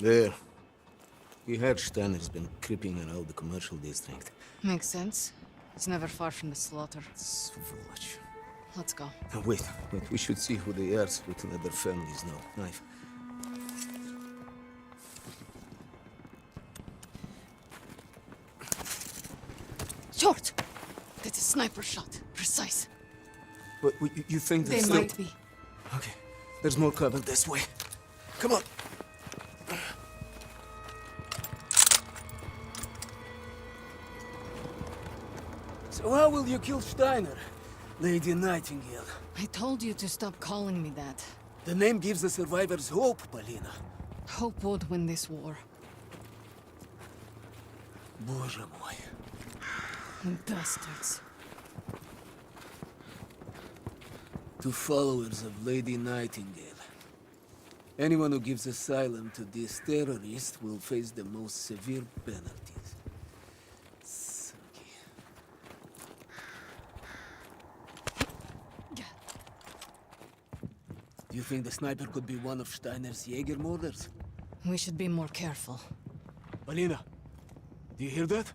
There. We heard Steiner's been creeping around the commercial district. Makes sense. It's never far from the slaughter. Svoloch. Let's go. Wait. We should see who they are so we can let their families know. Knife. Short! That's a sniper shot. Precise. But you think They still... might be. Okay. There's more cover this way. Come on. So how will you kill Steiner, Lady Nightingale? I told you to stop calling me that. The name gives the survivors hope, Polina. Hope would win this war. Боже мой. Bastards. To followers of Lady Nightingale. Anyone who gives asylum to this terrorist will face the most severe penalties. Sucky. Do you think the sniper could be one of Steiner's Jaeger murders? We should be more careful. Polina, do you hear that?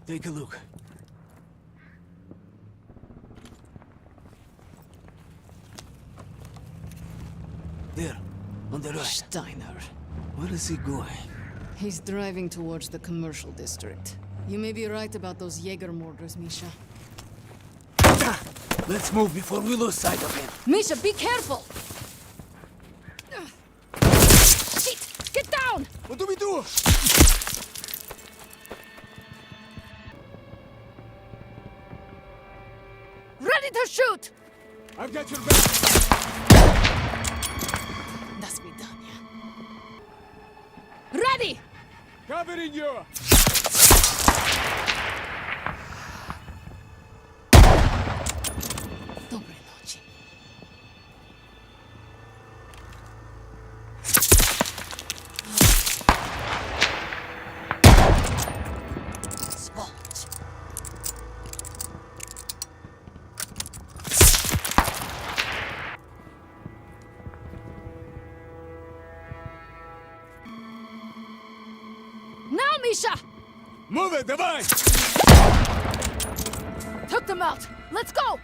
Take a look. There, on the right. Steiner. Where is he going? He's driving towards the commercial district. You may be right about those Jaeger murders, Misha. Let's move before we lose sight of him. Misha, be careful! Shit! Get down! What do we do? Ready to shoot! I've got your back. Das vidania. Ready! Covering you. Доброй ночи. Сволочь. Now, Misha! Move it, давай! Took them out. Let's go!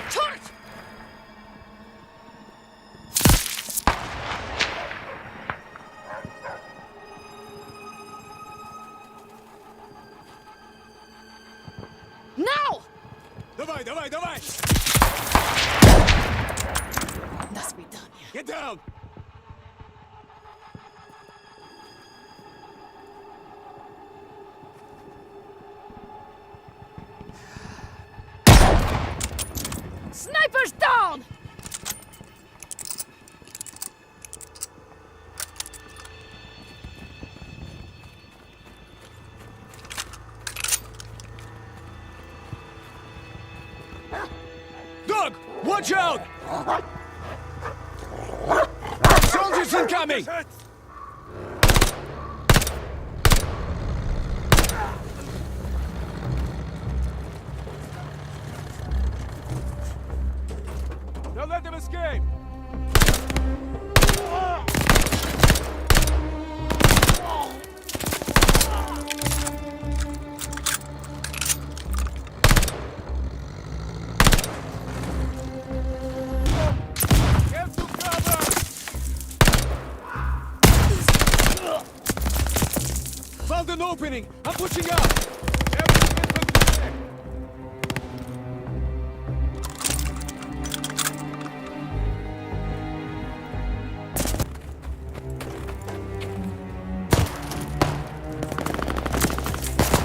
Charge! Now! Давай, давай, давай! До свидания. Get down! Snipers down! Dog, watch out! Soldiers incoming! Don't let them escape! Get to cover! Found an opening! I'm pushing up! Everyone get back to check!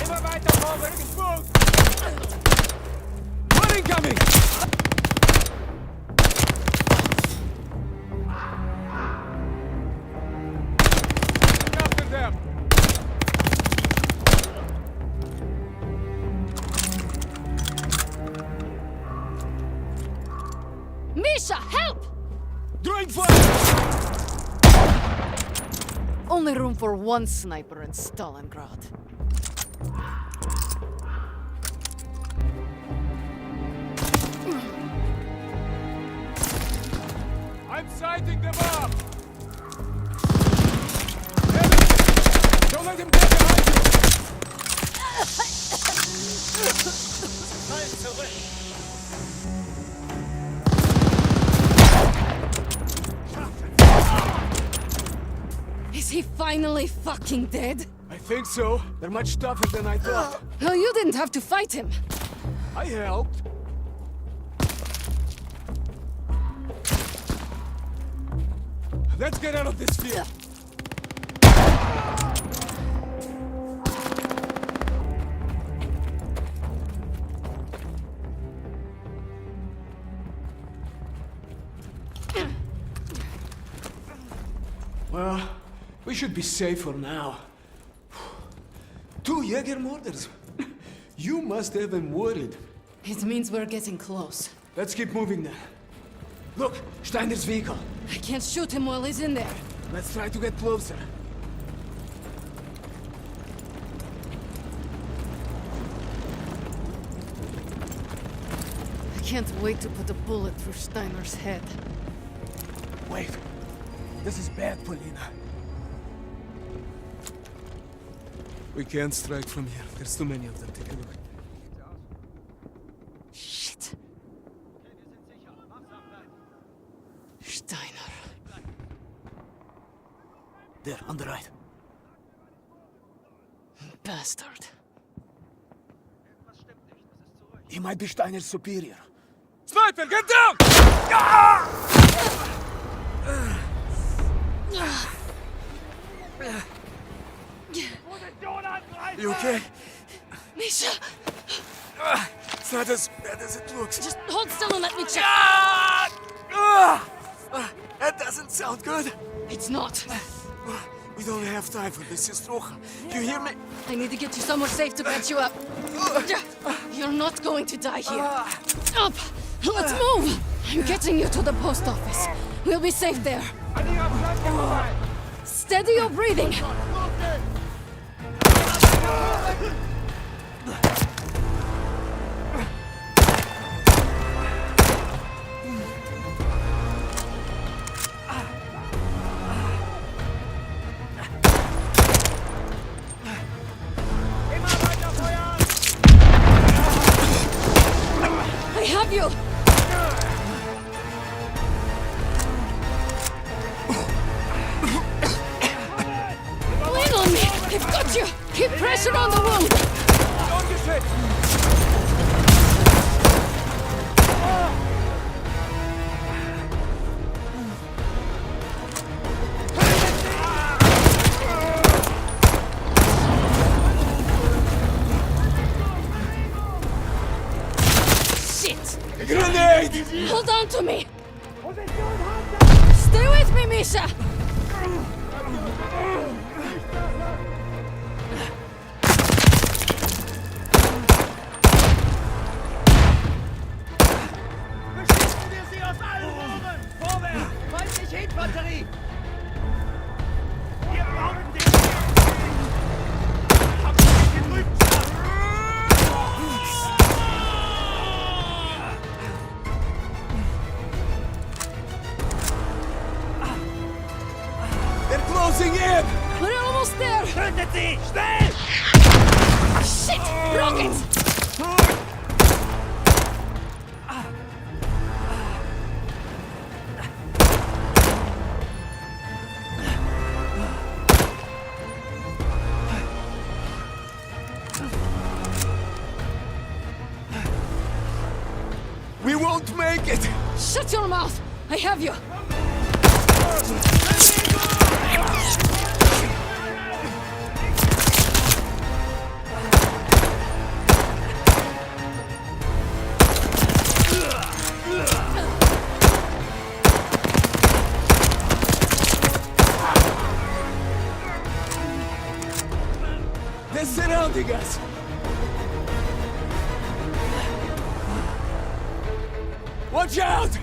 Immer weiter vorwärts, exposed! One incoming! After them! Misha, help! Drawing fire! Only room for one sniper in Stalingrad. I'm sighting them up! Don't let him get behind you! Is he finally fucking dead? I think so. They're much tougher than I thought. Well, you didn't have to fight him. I helped. Let's get out of this field. Well, we should be safe for now. 2 Jäger murders. You must have been worried. It means we're getting close. Let's keep moving then. Look, Steiner's vehicle. I can't shoot him while he's in there. Let's try to get closer. I can't wait to put a bullet through Steiner's head. Wait. This is bad, Polina. We can't strike from here. There's too many of them. Take a look. Shit. Steiner. There, on the right. Bastard. He might be Steiner's superior. Sniper, get down! You okay? Misha! It's not as bad as it looks. Just hold still and let me check. That doesn't sound good. It's not. We don't have time for this, Strocha. You hear me? I need to get you somewhere safe to patch you up. You're not going to die here. Up! Let's move! I'm getting you to the post office. We'll be safe there. Steady your breathing. I have you! Lean on me! I've got you! Keep pressure on the wound! Don't get hit! Shit! Grenade! Hold on to me! Stay with me, Misha! Beschießen wir sie aus allen Rohren! Vorwärts! Feindliche Infanterie! Wir brauchen den Habt ihr getrübt? They're closing in! We're almost there! Tötet sie! Schnell! Shit! Rockets! We won't make it! Shut your mouth! I have you! They're surrounding us! Watch out!